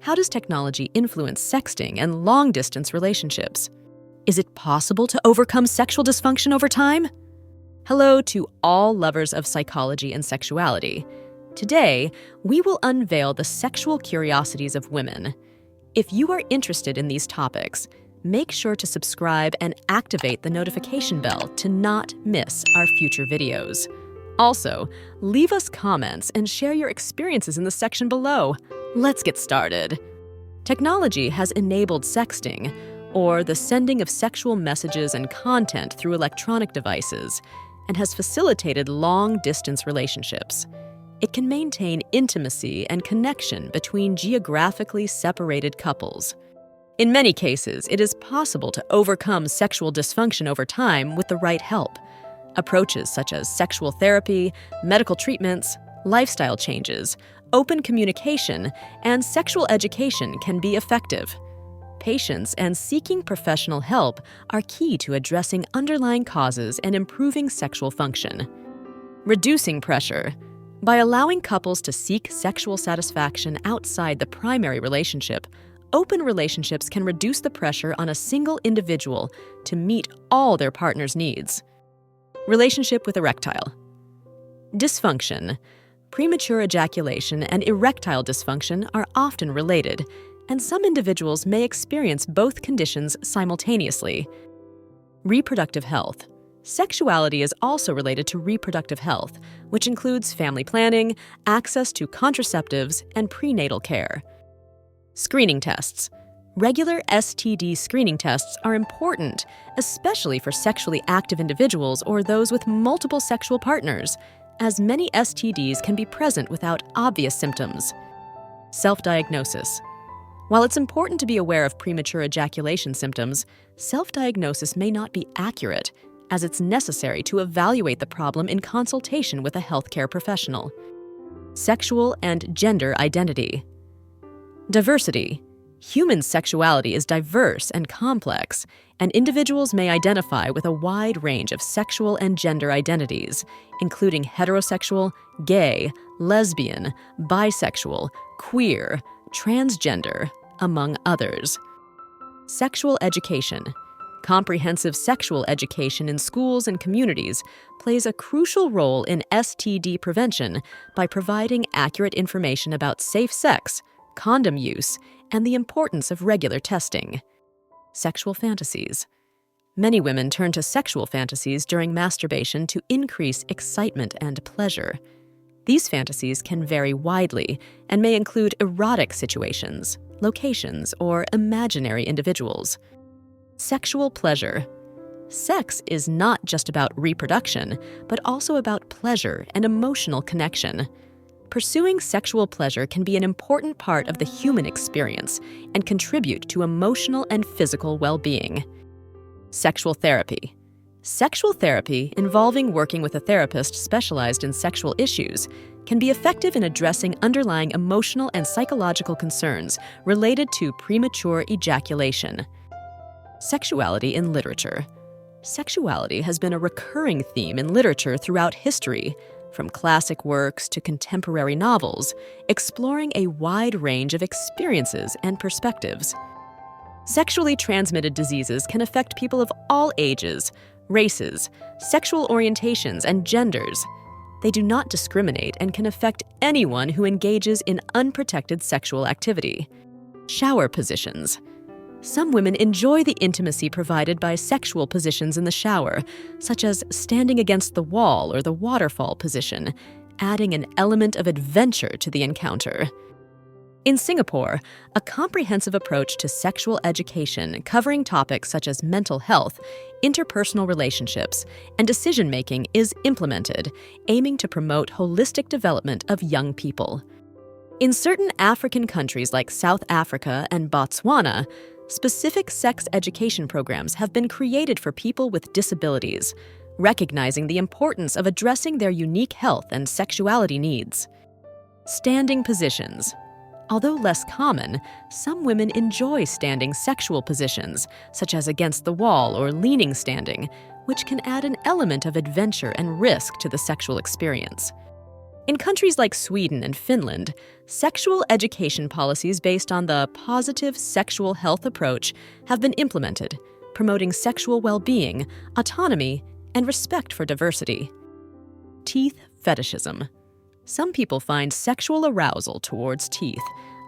How does technology influence sexting and long-distance relationships? Is it possible to overcome sexual dysfunction over time? Hello to all lovers of psychology and sexuality. Today, we will unveil the sexual curiosities of women. If you are interested in these topics, make sure to subscribe and activate the notification bell to not miss our future videos. Also, leave us comments and share your experiences in the section below. Let's get started. Technology has enabled sexting, or the sending of sexual messages and content through electronic devices, and has facilitated long-distance relationships. It can maintain intimacy and connection between geographically separated couples. In many cases, it is possible to overcome sexual dysfunction over time with the right help. Approaches such as sexual therapy, medical treatments, lifestyle changes, open communication, and sexual education can be effective. Patience and seeking professional help are key to addressing underlying causes and improving sexual function. Reducing pressure. By allowing couples to seek sexual satisfaction outside the primary relationship, open relationships can reduce the pressure on a single individual to meet all their partner's needs. Relationship with erectile dysfunction. Premature ejaculation and erectile dysfunction are often related, and some individuals may experience both conditions simultaneously. Reproductive health. Sexuality is also related to reproductive health, which includes family planning, access to contraceptives, and prenatal care. Screening tests. Regular STD screening tests are important, especially for sexually active individuals or those with multiple sexual partners, as many STDs can be present without obvious symptoms. Self-diagnosis. While it's important to be aware of premature ejaculation symptoms, self-diagnosis may not be accurate, as it's necessary to evaluate the problem in consultation with a healthcare professional. Sexual and gender identity. Diversity. Human sexuality is diverse and complex, and individuals may identify with a wide range of sexual and gender identities, including heterosexual, gay, lesbian, bisexual, queer, transgender, among others. Sexual education. Comprehensive sexual education in schools and communities plays a crucial role in STD prevention by providing accurate information about safe sex, condom use, and the importance of regular testing. Sexual fantasies. Many women turn to sexual fantasies during masturbation to increase excitement and pleasure. These fantasies can vary widely and may include erotic situations, locations, or imaginary individuals. Sexual pleasure. Sex is not just about reproduction, but also about pleasure and emotional connection. Pursuing sexual pleasure can be an important part of the human experience and contribute to emotional and physical well-being. Sexual therapy. Sexual therapy, involving working with a therapist specialized in sexual issues, can be effective in addressing underlying emotional and psychological concerns related to premature ejaculation. Sexuality in literature. Sexuality has been a recurring theme in literature throughout history, from classic works to contemporary novels, exploring a wide range of experiences and perspectives. Sexually transmitted diseases can affect people of all ages, races, sexual orientations, and genders. They do not discriminate and can affect anyone who engages in unprotected sexual activity. Shower positions. Some women enjoy the intimacy provided by sexual positions in the shower, such as standing against the wall or the waterfall position, adding an element of adventure to the encounter. In Singapore, a comprehensive approach to sexual education covering topics such as mental health, interpersonal relationships, and decision-making is implemented, aiming to promote holistic development of young people. In certain African countries like South Africa and Botswana, specific sex education programs have been created for people with disabilities, recognizing the importance of addressing their unique health and sexuality needs. Standing positions. Although less common, some women enjoy standing sexual positions, such as against the wall or leaning standing, which can add an element of adventure and risk to the sexual experience. In countries like Sweden and Finland, sexual education policies based on the positive sexual health approach have been implemented, promoting sexual well-being, autonomy, and respect for diversity. Teeth fetishism. Some people find sexual arousal towards teeth,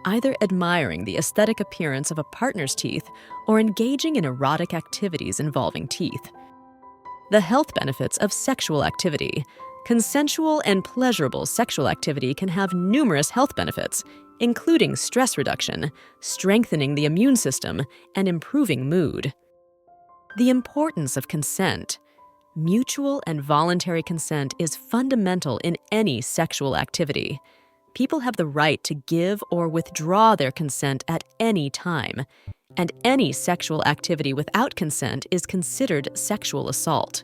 either admiring the aesthetic appearance of a partner's teeth or engaging in erotic activities involving teeth. The health benefits of sexual activity. Consensual and pleasurable sexual activity can have numerous health benefits, including stress reduction, strengthening the immune system, and improving mood. The importance of consent. Mutual and voluntary consent is fundamental in any sexual activity. People have the right to give or withdraw their consent at any time, and any sexual activity without consent is considered sexual assault.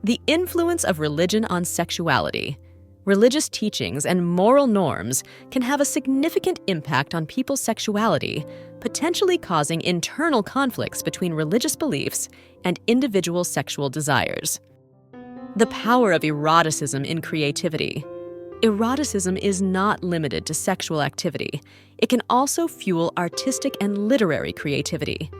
The influence of religion on sexuality. Religious teachings and moral norms can have a significant impact on people's sexuality, potentially causing internal conflicts between religious beliefs and individual sexual desires. The power of eroticism in creativity. Eroticism is not limited to sexual activity. It can also fuel artistic and literary creativity.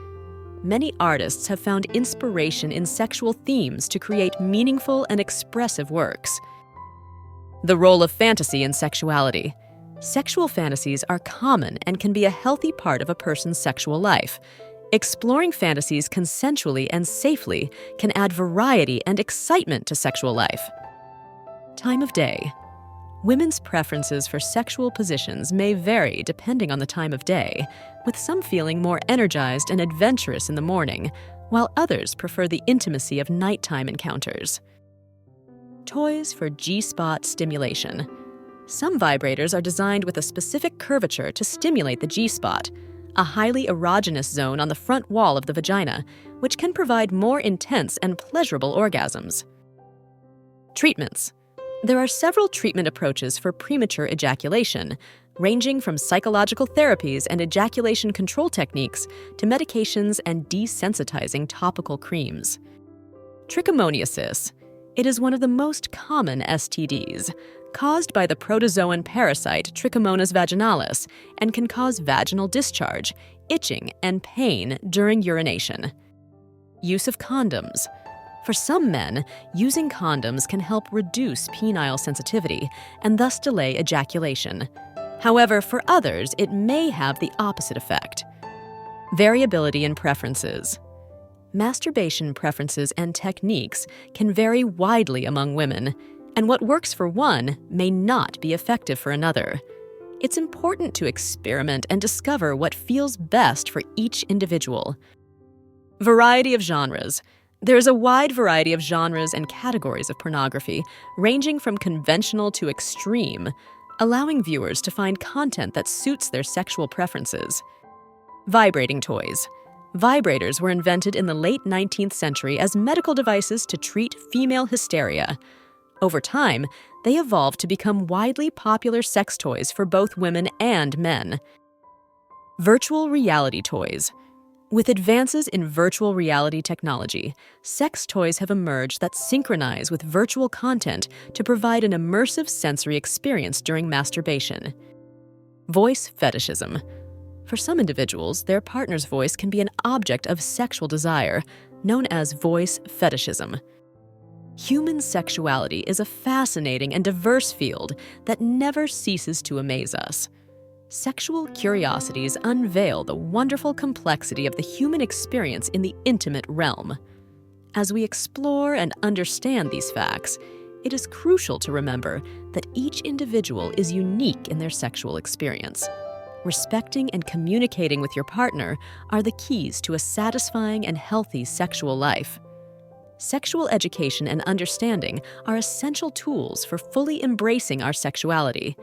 Many artists have found inspiration in sexual themes to create meaningful and expressive works. The role of fantasy in sexuality. Sexual fantasies are common and can be a healthy part of a person's sexual life. Exploring fantasies consensually and safely can add variety and excitement to sexual life. Time of day. Women's preferences for sexual positions may vary depending on the time of day, with some feeling more energized and adventurous in the morning, while others prefer the intimacy of nighttime encounters. Toys for G-spot stimulation. Some vibrators are designed with a specific curvature to stimulate the G-spot, a highly erogenous zone on the front wall of the vagina, which can provide more intense and pleasurable orgasms. Treatments. There are several treatment approaches for premature ejaculation, ranging from psychological therapies and ejaculation control techniques to medications and desensitizing topical creams. Trichomoniasis. It is one of the most common STDs, caused by the protozoan parasite Trichomonas vaginalis, and can cause vaginal discharge, itching, and pain during urination. Use of condoms. For some men, using condoms can help reduce penile sensitivity and thus delay ejaculation. However, for others, it may have the opposite effect. Variability in preferences. Masturbation preferences and techniques can vary widely among women, and what works for one may not be effective for another. It's important to experiment and discover what feels best for each individual. Variety of genres. There is a wide variety of genres and categories of pornography, ranging from conventional to extreme, allowing viewers to find content that suits their sexual preferences. Vibrating toys. Vibrators were invented in the late 19th century as medical devices to treat female hysteria. Over time, they evolved to become widely popular sex toys for both women and men. Virtual reality toys. With advances in virtual reality technology, sex toys have emerged that synchronize with virtual content to provide an immersive sensory experience during masturbation. Voice fetishism. For some individuals, their partner's voice can be an object of sexual desire, known as voice fetishism. Human sexuality is a fascinating and diverse field that never ceases to amaze us. Sexual curiosities unveil the wonderful complexity of the human experience in the intimate realm. As we explore and understand these facts, it is crucial to remember that each individual is unique in their sexual experience. Respecting and communicating with your partner are the keys to a satisfying and healthy sexual life. Sexual education and understanding are essential tools for fully embracing our sexuality.